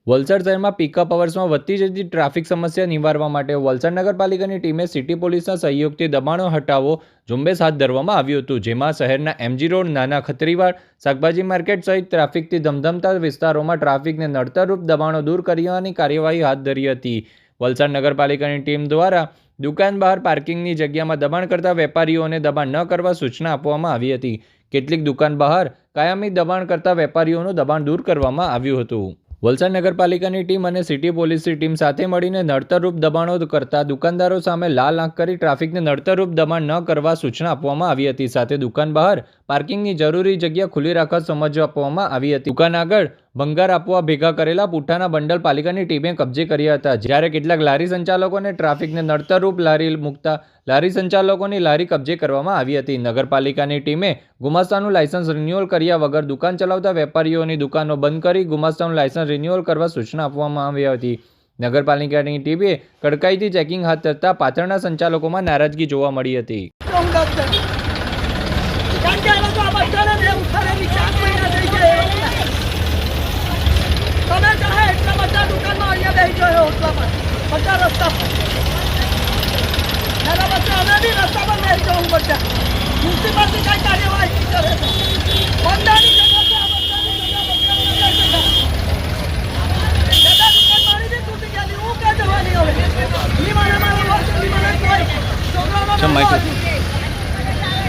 વલસાડ શહેરમાં પિકઅપ અવર્સમાં વધતી જતી ટ્રાફિક સમસ્યા નિવારવા માટે વલસાડ નગરપાલિકાની ટીમે સિટી પોલીસના સહયોગથી દબાણો હટાવો ઝુંબેશ હાથ ધરવામાં આવ્યું હતું, જેમાં શહેરના એમજી રોડ, નાના ખત્રીવાડ, શાકભાજી માર્કેટ સહિત ટ્રાફિકથી ધમધમતા વિસ્તારોમાં ટ્રાફિકને નડતરરૂપ દબાણો દૂર કરવાની કાર્યવાહી હાથ ધરી હતી. વલસાડ નગરપાલિકાની ટીમ દ્વારા દુકાન બહાર પાર્કિંગની જગ્યામાં દબાણ કરતા વેપારીઓને દબાણ ન કરવા સૂચના આપવામાં આવી હતી. કેટલીક દુકાન બહાર કાયમી દબાણ કરતા વેપારીઓનું દબાણ દૂર કરવામાં આવ્યું હતું. વલસાડ નગરપાલિકાની ટીમ અને સિટી પોલીસની ટીમ સાથે મળીને નડતરરૂપ દબાણો કરતા દુકાનદારો સામે લાલ આંખ કરી ટ્રાફિકને નડતરરૂપ દબાણ ન કરવા સૂચના આપવામાં આવી હતી. સાથે દુકાન બહાર પાર્કિંગની જરૂરી જગ્યા ખુલ્લી રાખવા સમજ આપવામાં આવી હતી. દુકાન આગળ ભંગાર આપવા ભેગા કરેલા પૂઠાના બંડલ પાલિકાની ટીમે કબજે કર્યા હતા, જ્યારે કેટલાક લારી સંચાલકોને ટ્રાફિકને નડતરરૂપ લારી મૂકતા લારી સંચાલકોની લારી કબજે કરવામાં આવી હતી. નગરપાલિકાની ટીમે ગુમાસ્તાનું લાયસન્સ રિન્યુઅલ કર્યા વગર દુકાન ચલાવતા વેપારીઓની દુકાનો બંધ કરી ગુમાસ્તાનું લાયસન્સ રિન્યુઅલ કરવા સૂચના આપવામાં આવી હતી. નગરપાલિકાની ટીમે કડકાઈથી ચેકિંગ હાથ ધરતા પાછળના સંચાલકોમાં નારાજગી જોવા મળી હતી.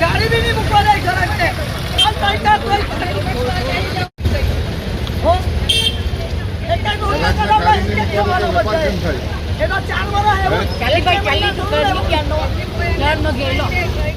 गाड़ी भी नहीं मुकवा रही घर के और भाई का कोई हो एक एक होना करो भाई इसके हमारा बच्चा है ये तो 4 वाला है वो चल भाई चल तू कर क्या नो घर में गेलो